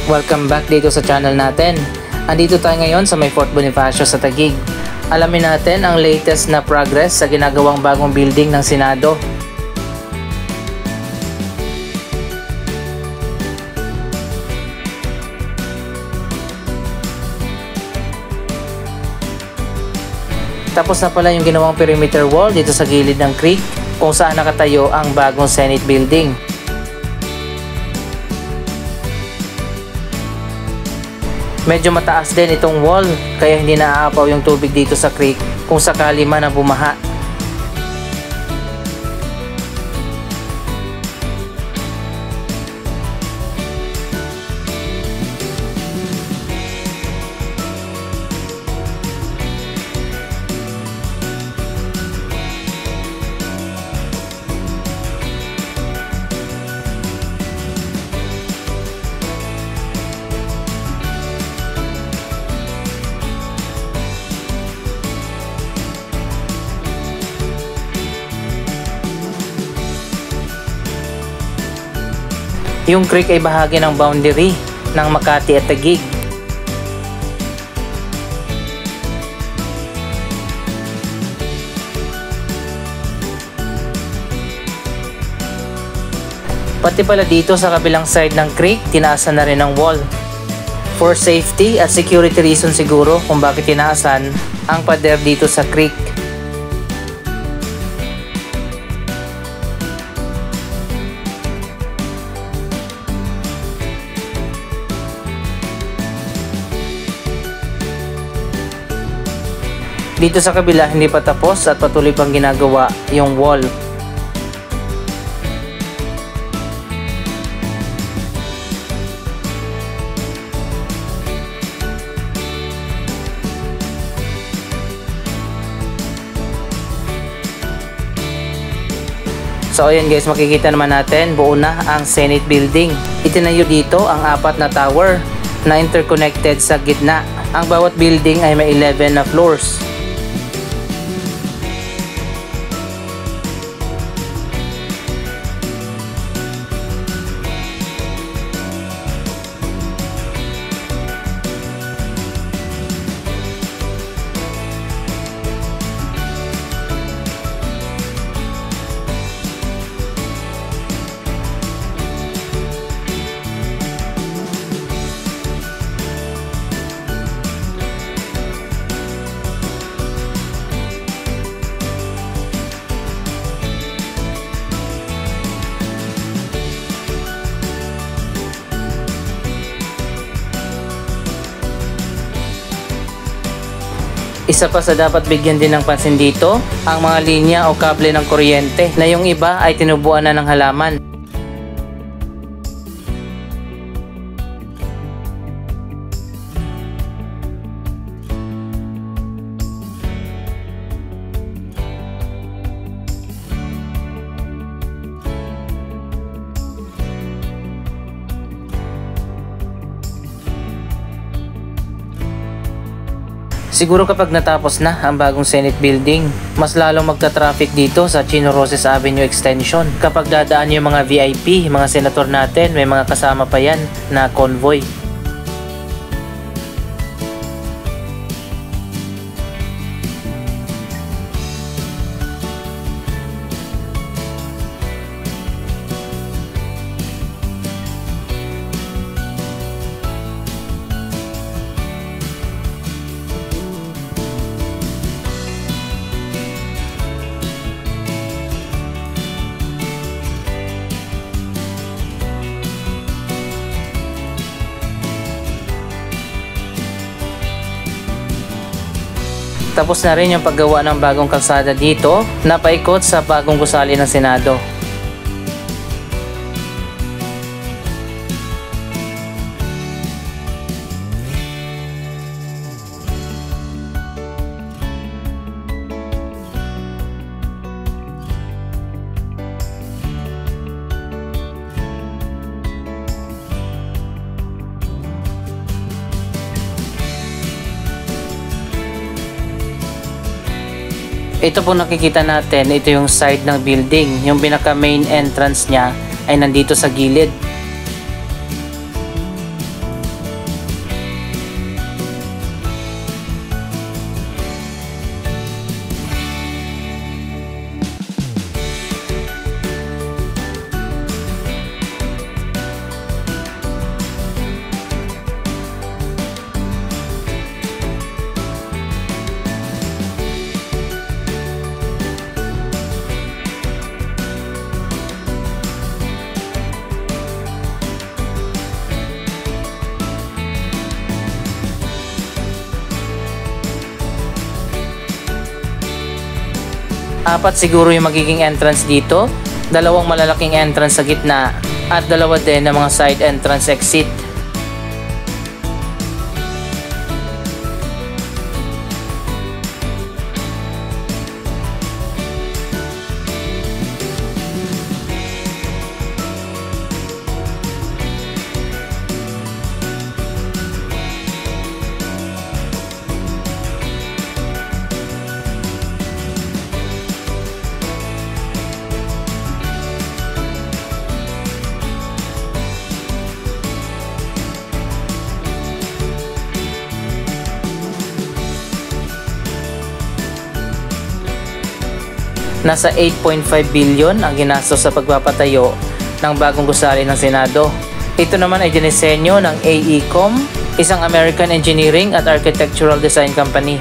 Welcome back dito sa channel natin. Andito tayo ngayon sa may Fort Bonifacio sa Taguig. Alamin natin ang latest na progress sa ginagawang bagong building ng Senado. Tapos na pala yung ginawang perimeter wall dito sa gilid ng creek kung saan nakatayo ang bagong Senate building. Medyo mataas din itong wall kaya hindi naaapaw yung tubig dito sa creek kung sakali man na bumaha. Yung creek ay bahagi ng boundary ng Makati at Taguig. Pati pala dito sa kabilang side ng creek, tinaasan na rin ng wall. For safety at security reason siguro kung bakit tinaasan ang pader dito sa creek. Dito sa kabila hindi pa tapos at patuloy pang ginagawa yung wall. So ayan guys, makikita naman natin buo na ang Senate building. Itinayo dito ang 4 na tower na interconnected sa gitna. Ang bawat building ay may 11 na floors. Isa pa sa dapat bigyan din ng pansin dito, ang mga linya o kable ng kuryente na yung iba ay tinubuan na ng halaman. Siguro kapag natapos na ang bagong Senate building, mas lalong magta-traffic dito sa Chino Roces Avenue Extension. Kapag dadaan yung mga VIP, mga senator natin, may mga kasama pa yan na convoy. Tapos na rin yung paggawa ng bagong kalsada dito na paikot sa bagong gusali ng Senado. Ito po nakikita natin, ito yung side ng building. Yung pinaka main entrance niya ay nandito sa gilid. Apat siguro yung magiging entrance dito, dalawang malalaking entrance sa gitna, at dalawa din na mga side entrance exit. Nasa 8.5 billion ang ginastos sa pagpapatayo ng bagong gusali ng Senado. Ito naman ay dinisenyo ng AECOM, isang American engineering at architectural design company.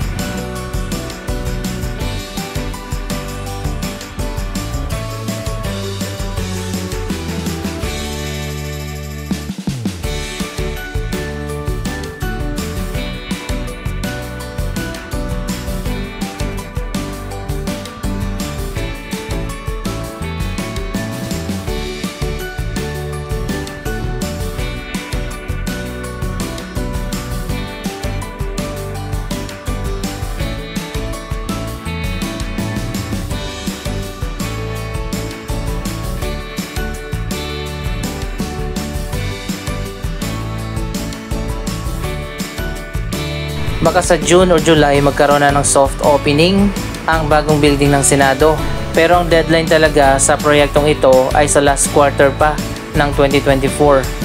Baka sa June or July magkaroon na ng soft opening ang bagong building ng Senado. Pero ang deadline talaga sa proyektong ito ay sa last quarter pa ng 2024.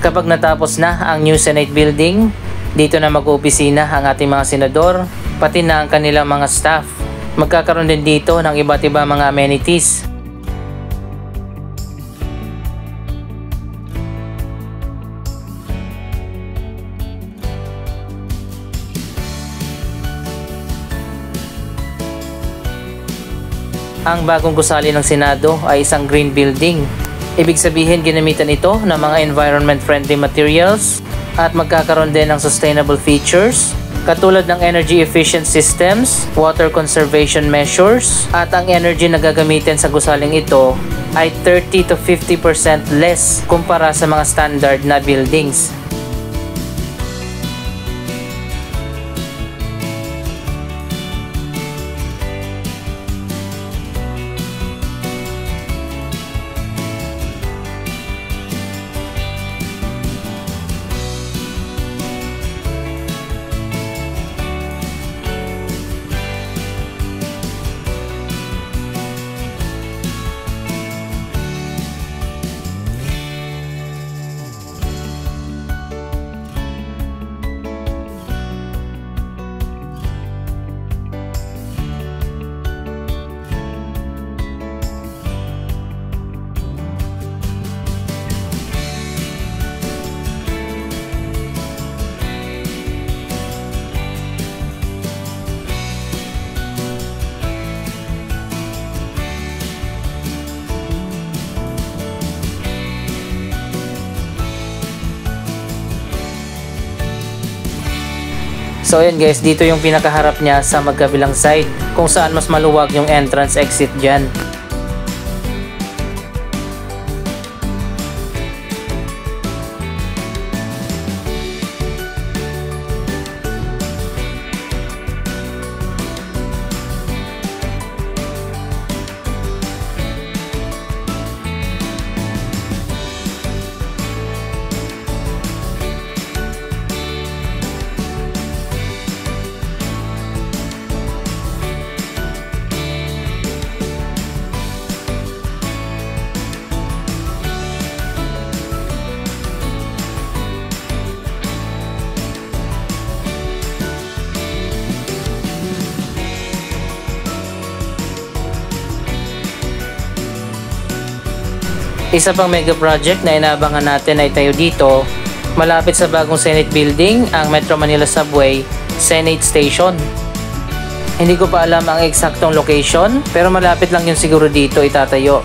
Kapag natapos na ang new Senate building, dito na mag-opisina ang ating mga senador, pati na ang kanilang mga staff. Magkakaroon din dito ng iba't iba mga amenities. Ang bagong gusali ng Senado ay isang green building. Ibig sabihin ginamitan ito ng mga environment-friendly materials at magkakaroon din ng sustainable features katulad ng energy efficient systems, water conservation measures, at ang energy na gagamitin sa gusaling ito ay 30 to 50% less kumpara sa mga standard na buildings. So ayan guys, dito yung pinakaharap niya sa magkabilang side kung saan mas maluwag yung entrance exit dyan. Isa pang mega project na inaabangan natin ay tayo dito, malapit sa bagong Senate Building, ang Metro Manila Subway Senate Station. Hindi ko pa alam ang eksaktong location, pero malapit lang yun siguro dito itatayo.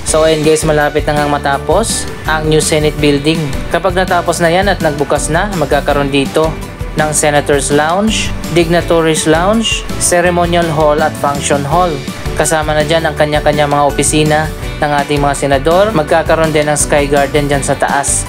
So ayun guys, malapit na ngang matapos ang new Senate Building. Kapag natapos na yan at nagbukas na, magkakaroon dito ng Senator's Lounge, Dignitaries Lounge, Ceremonial Hall at Function Hall. Kasama na dyan ang kanya-kanya mga opisina ng ating mga senador. Magkakaroon din ng Sky Garden dyan sa taas.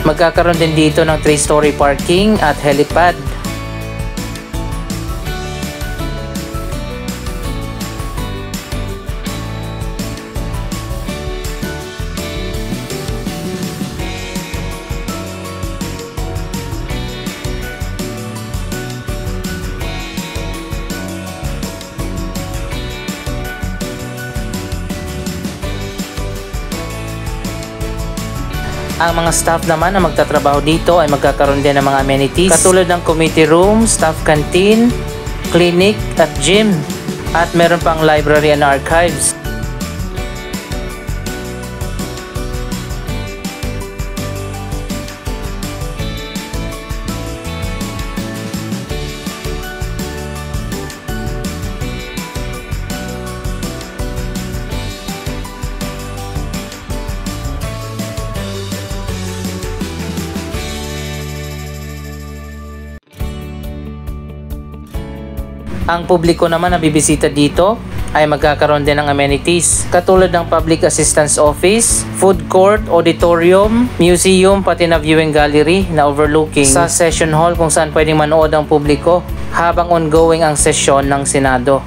Magkakaroon din dito ng 3-story parking at helipad. Ang mga staff naman na magtatrabaho dito ay magkakaroon din ng mga amenities katulad ng committee room, staff canteen, clinic at gym. At meron pang library and archives. Ang publiko naman na bibisita dito ay magkakaroon din ng amenities katulad ng Public Assistance Office, Food Court, Auditorium, Museum, pati na Viewing Gallery na overlooking sa Session Hall kung saan pwedeng manood ang publiko habang ongoing ang sesyon ng Senado.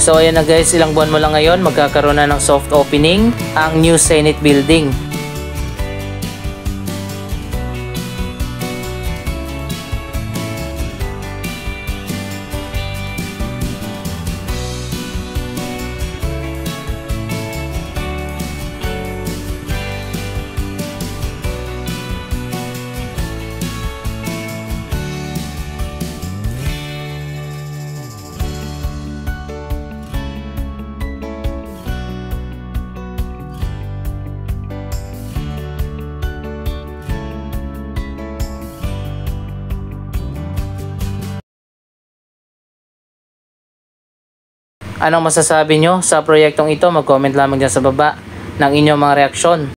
So ayan na guys, ilang buwan mo lang ngayon magkakaroon na ng soft opening ang new Senate Building. Anong masasabi nyo sa proyektong ito? Mag-comment lamang dyan sa baba ng inyong mga reaksyon.